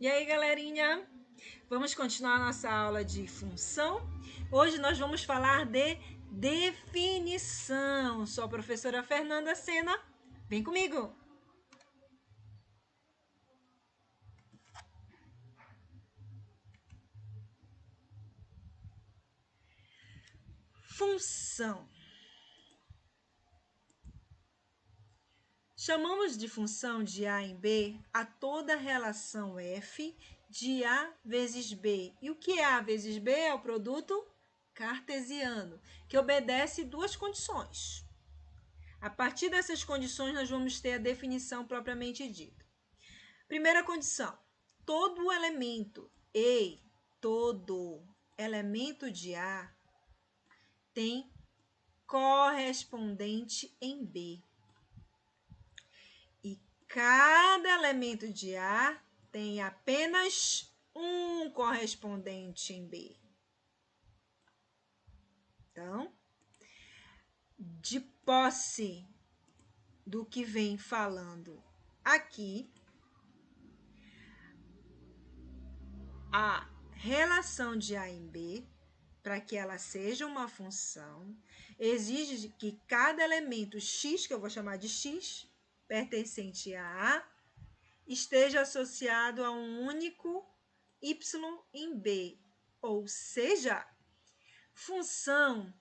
E aí, galerinha? Vamos continuar nossa aula de função. Hoje nós vamos falar de definição. Sou a professora Fernanda Sena. Vem comigo! Função. Chamamos de função de A em B a toda relação F de A vezes B. E o que é A vezes B? É o produto cartesiano, que obedece duas condições. A partir dessas condições, nós vamos ter a definição propriamente dita. Primeira condição: todo elemento todo elemento de A tem correspondente em B. E cada elemento de A tem apenas um correspondente em B. Então, de posse do que vem falando aqui, a relação de A em B, para que ela seja uma função, exige que cada elemento x, que eu vou chamar de x, pertencente a A, esteja associado a um único y em B. Ou seja, função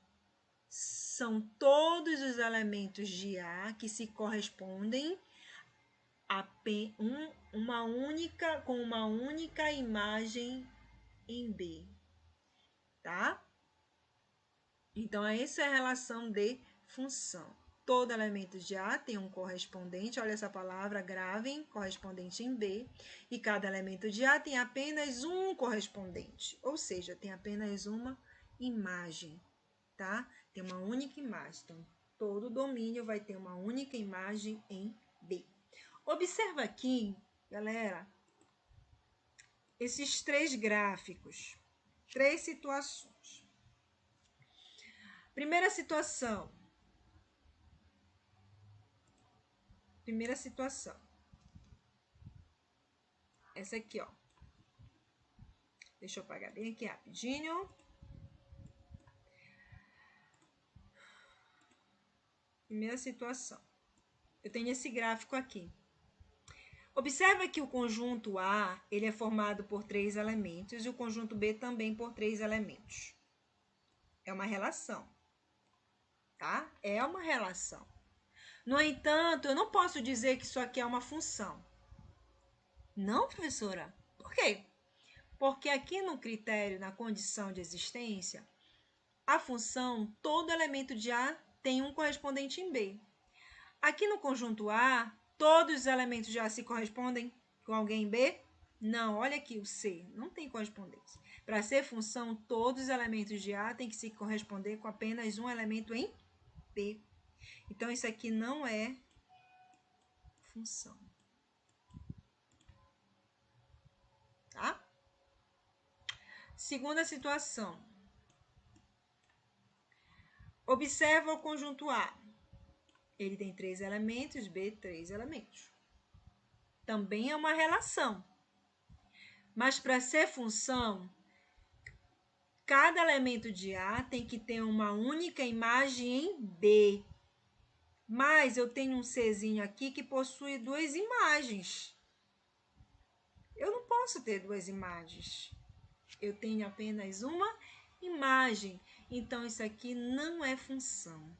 são todos os elementos de A que se correspondem a com uma única imagem em B, tá? Então, essa é a relação de função. Todo elemento de A tem um correspondente, olha essa palavra, gravem, correspondente em B, e cada elemento de A tem apenas um correspondente, ou seja, tem apenas uma imagem, tá? Tem uma única imagem. Então, todo domínio vai ter uma única imagem em B. Observa aqui, galera, esses três gráficos, três situações. Primeira situação. Essa aqui, ó. Deixa eu apagar bem aqui rapidinho. Primeira situação. Eu tenho esse gráfico aqui. Observa que o conjunto A, ele é formado por 3 elementos e o conjunto B também por 3 elementos. É uma relação, tá? É uma relação. No entanto, eu não posso dizer que isso aqui é uma função. Não, professora? Por quê? Porque aqui no critério, na condição de existência, a função, todo elemento de A tem um correspondente em B. Aqui no conjunto A, todos os elementos de A se correspondem com alguém em B? Não, olha aqui o C, não tem correspondência. Para ser função, todos os elementos de A têm que se corresponder com apenas um elemento em B. Então, isso aqui não é função. Tá? Segunda situação. Observa o conjunto A. Ele tem 3 elementos, B, 3 elementos. Também é uma relação. Mas para ser função, cada elemento de A tem que ter uma única imagem em B. Mas eu tenho um Czinho aqui que possui 2 imagens. Eu não posso ter 2 imagens. Eu tenho apenas uma imagem. Então, isso aqui não é função.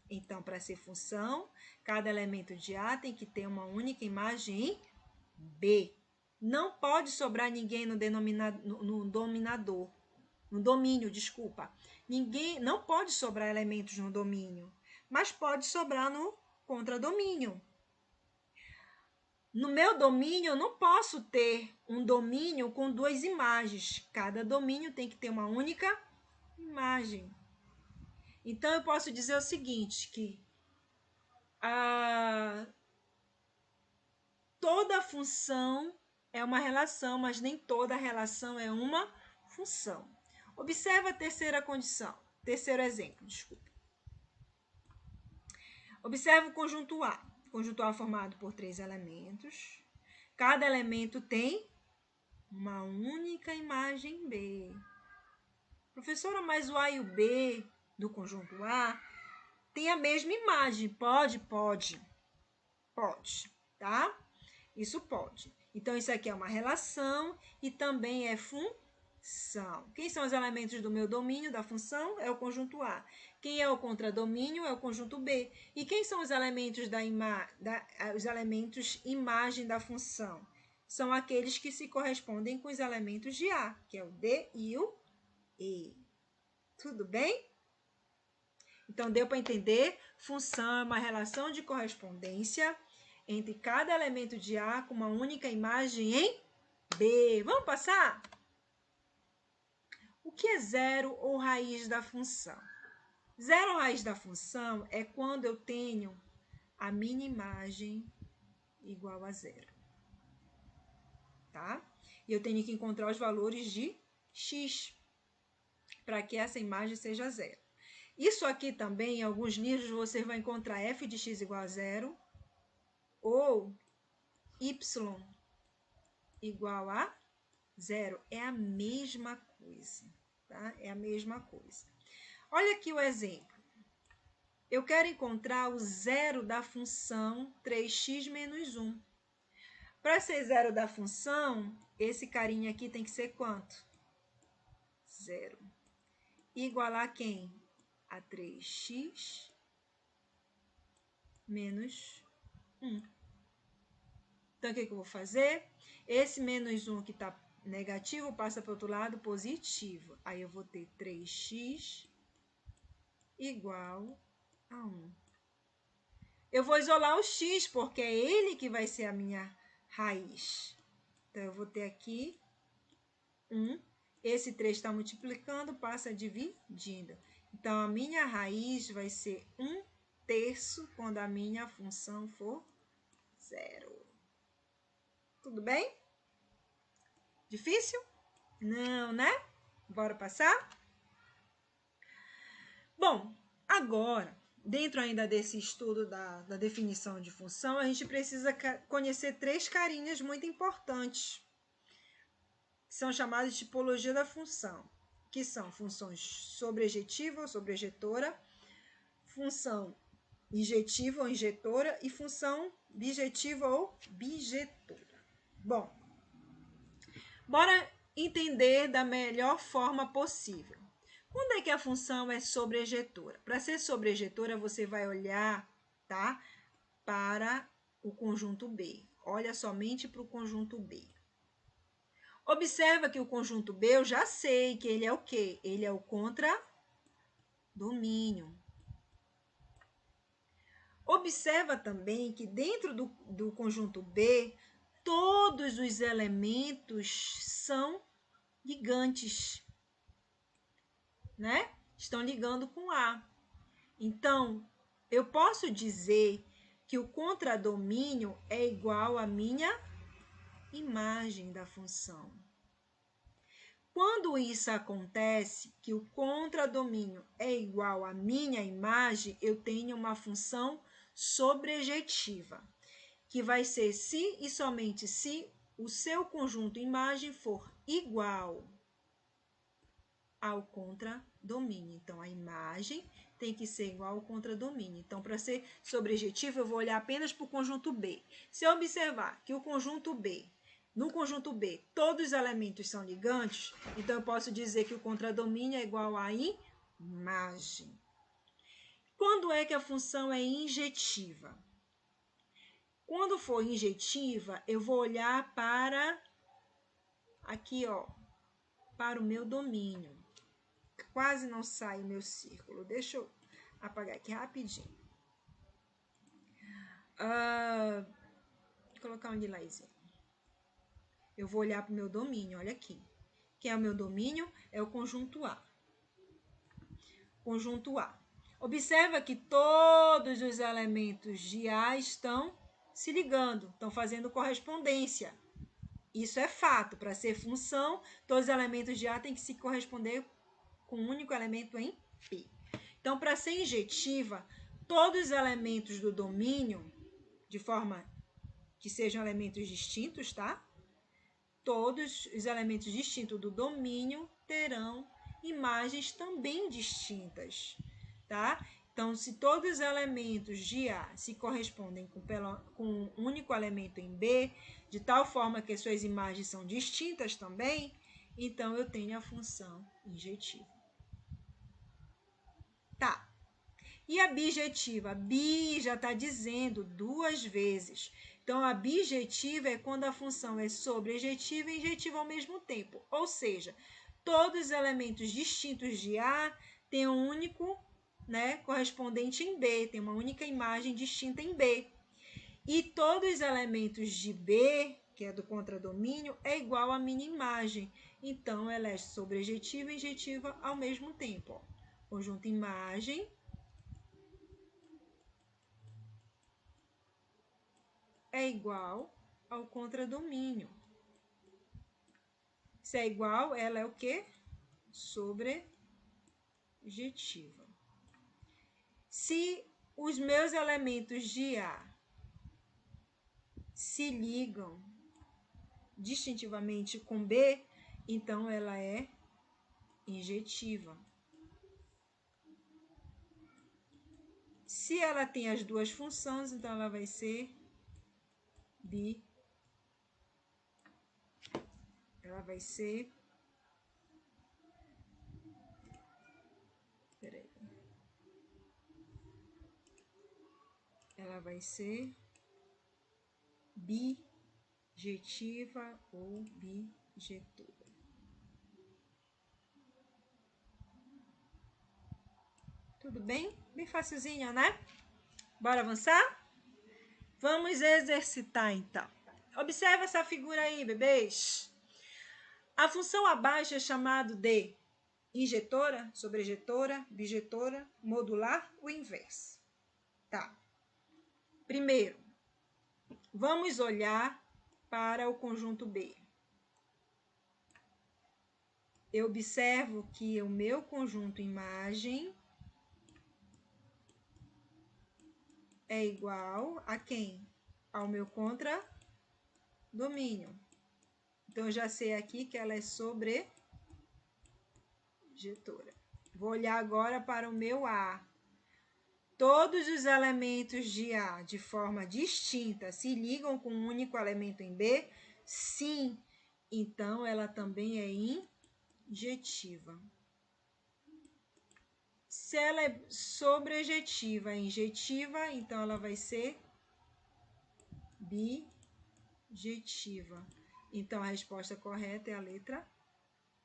Então, para ser função, cada elemento de A tem que ter uma única imagem em B. Não pode sobrar ninguém no domínio, desculpa. Não pode sobrar elementos no domínio, mas pode sobrar no contradomínio. No meu domínio, eu não posso ter um domínio com 2 imagens. Cada domínio tem que ter uma única imagem. Então, eu posso dizer o seguinte, que toda função é uma relação, mas nem toda relação é uma função. Observa a terceira condição, terceiro exemplo, desculpa. Observa o conjunto A. Conjunto A formado por 3 elementos. Cada elemento tem uma única imagem B. Professora, mas o A e o B do conjunto A tem a mesma imagem. Pode, tá? Isso pode. Então, isso aqui é uma relação e também é função. Quem são os elementos do meu domínio, da função? É o conjunto A. Quem é o contradomínio? É o conjunto B. E quem são os elementos os elementos imagem da função? São aqueles que se correspondem com os elementos de A, que é o D e o E. Tudo bem? Então, deu para entender? Função é uma relação de correspondência entre cada elemento de A com uma única imagem em B. Vamos passar? O que é zero ou raiz da função? Zero ou raiz da função é quando eu tenho a minha imagem igual a zero. Tá? E eu tenho que encontrar os valores de x para que essa imagem seja zero. Isso aqui também, em alguns livros, você vai encontrar f de x igual a zero ou y igual a zero. É a mesma coisa, tá? É a mesma coisa. Olha aqui o exemplo. Eu quero encontrar o zero da função 3x menos 1. Para ser zero da função, esse carinha aqui tem que ser quanto? Zero. Igual a quem? A 3x menos 1. Então, o que eu vou fazer? Esse menos 1 que está negativo passa para o outro lado positivo. Aí, eu vou ter 3x igual a 1. Eu vou isolar o x, porque é ele que vai ser a minha raiz. Então, eu vou ter aqui 1. Esse 3 está multiplicando, passa dividindo. Então, a minha raiz vai ser 1/3 quando a minha função for zero. Tudo bem? Difícil? Não, né? Bora passar? Bom, agora, dentro ainda desse estudo da definição de função, a gente precisa conhecer 3 carinhas muito importantes, que são chamadas de tipologia da função, que são funções sobrejetiva ou sobrejetora, função injetiva ou injetora e função bijetiva ou bijetora. Bom, bora entender da melhor forma possível. Quando é que a função é sobrejetora? Para ser sobrejetora, você vai olhar, tá, para o conjunto B. Olha somente para o conjunto B. Observa que o conjunto B, eu já sei que ele é o quê? Ele é o contradomínio. Observa também que dentro do conjunto B, todos os elementos são ligantes, né? Estão ligando com A. Então, eu posso dizer que o contradomínio é igual à minha imagem da função. Quando isso acontece, que o contradomínio é igual à minha imagem, eu tenho uma função sobrejetiva, que vai ser se e somente se o seu conjunto imagem for igual ao contradomínio. Então, a imagem tem que ser igual ao contradomínio. Então, para ser sobrejetiva, eu vou olhar apenas para o conjunto B. Se eu observar que o conjunto B, no conjunto B, todos os elementos são ligantes, então eu posso dizer que o contradomínio é igual à imagem. Quando é que a função é injetiva? Quando for injetiva, eu vou olhar para aqui, ó, para o meu domínio. Quase não sai o meu círculo. Deixa eu apagar aqui rapidinho. Vou colocar um lilazinho. Eu vou olhar para o meu domínio, olha aqui. Quem é o meu domínio? É o conjunto A. Conjunto A. Observa que todos os elementos de A estão se ligando, estão fazendo correspondência. Isso é fato. Para ser função, todos os elementos de A têm que se corresponder com um único elemento em P. Então, para ser injetiva, todos os elementos do domínio de forma que sejam elementos distintos, tá? Todos os elementos distintos do domínio terão imagens também distintas, tá? Então, se todos os elementos de A se correspondem com um único elemento em B, de tal forma que as suas imagens são distintas também, então eu tenho a função injetiva. Tá. E a bijetiva? Bi já está dizendo 2 vezes. Então, a bijetiva é quando a função é sobrejetiva e injetiva ao mesmo tempo. Ou seja, todos os elementos distintos de A têm um único, né, correspondente em B, tem uma única imagem distinta em B. E todos os elementos de B, que é do contradomínio, é igual à minha imagem. Então, ela é sobrejetiva e injetiva ao mesmo tempo. Ó. Conjunto imagem é igual ao contradomínio. Se é igual, ela é o quê? Sobrejetiva. Se os meus elementos de A se ligam distintivamente com B, então ela é injetiva. Se ela tem as duas funções, então ela vai ser ela vai ser ela vai ser bijetiva ou bijetora. Tudo bem? Bem facilzinho, né? Bora avançar? Vamos exercitar, então. Observa essa figura aí, bebês. A função abaixo é chamada de injetora, sobrejetora, bijetora, modular ou inversa. Tá. Primeiro, vamos olhar para o conjunto B. Eu observo que o meu conjunto imagem é igual a quem? Ao meu contradomínio. Então, eu já sei aqui que ela é sobrejetora. Vou olhar agora para o meu A. Todos os elementos de A, de forma distinta, se ligam com um único elemento em B? Sim. Então, ela também é injetiva. Se ela é sobrejetiva e injetiva, então ela vai ser bijetiva. Então, a resposta correta é a letra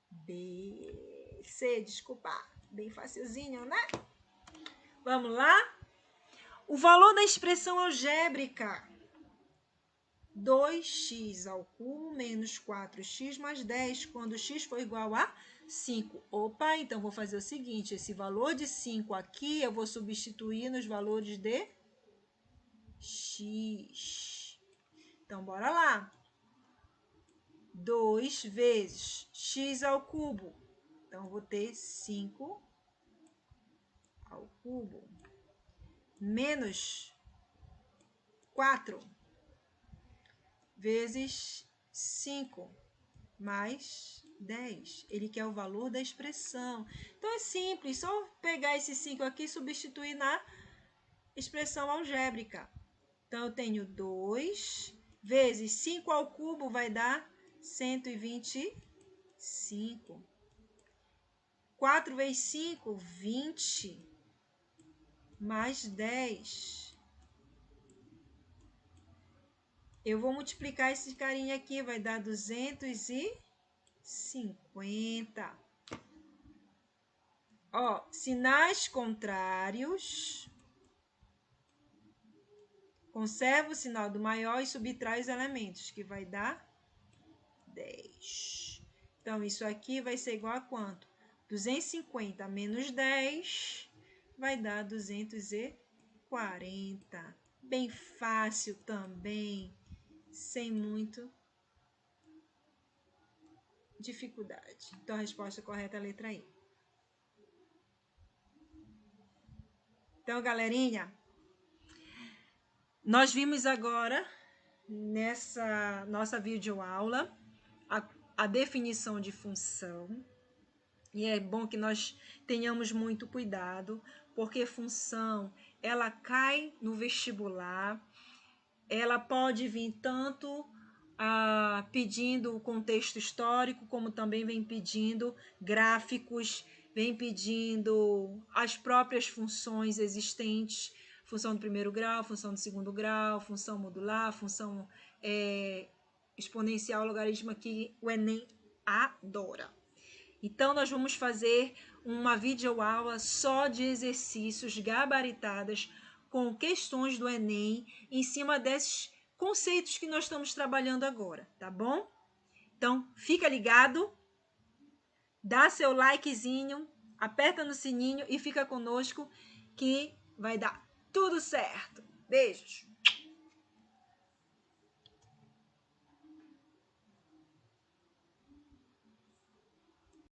B. C, desculpa. Bem facilzinho, né? Vamos lá? O valor da expressão algébrica. 2x ao cubo menos 4x mais 10, quando x for igual a 5. Opa, então vou fazer o seguinte, esse valor de 5 aqui, eu vou substituir nos valores de x. Então, bora lá. 2 vezes x ao cubo. Então, eu vou ter 5 ao cubo. Menos 4 vezes 5 mais 10. Ele quer o valor da expressão. Então, é simples. Só pegar esse 5 aqui e substituir na expressão algébrica. Então, eu tenho 2 vezes 5 ao cubo vai dar 125. 4 vezes 5, 20. Mais 10. Eu vou multiplicar esse carinha aqui, vai dar 250. Ó, sinais contrários. Conserva o sinal do maior e subtrai os elementos, que vai dar 10. Então, isso aqui vai ser igual a quanto? 250 menos 10 vai dar 240. Bem fácil também, sem muito dificuldade. Então, a resposta correta é a letra I. Então, galerinha, Nós vimos agora, nessa nossa videoaula, a definição de função. E é bom que nós tenhamos muito cuidado, porque função, ela cai no vestibular, ela pode vir tanto pedindo o contexto histórico, como também vem pedindo gráficos, vem pedindo as próprias funções existentes, função do primeiro grau, função do segundo grau, função modular, função exponencial, logaritmo, que o Enem adora. Então, nós vamos fazer uma videoaula só de exercícios gabaritadas com questões do Enem em cima desses conceitos que nós estamos trabalhando agora, tá bom? Então, fica ligado, dá seu likezinho, aperta no sininho e fica conosco que vai dar tudo certo. Beijos!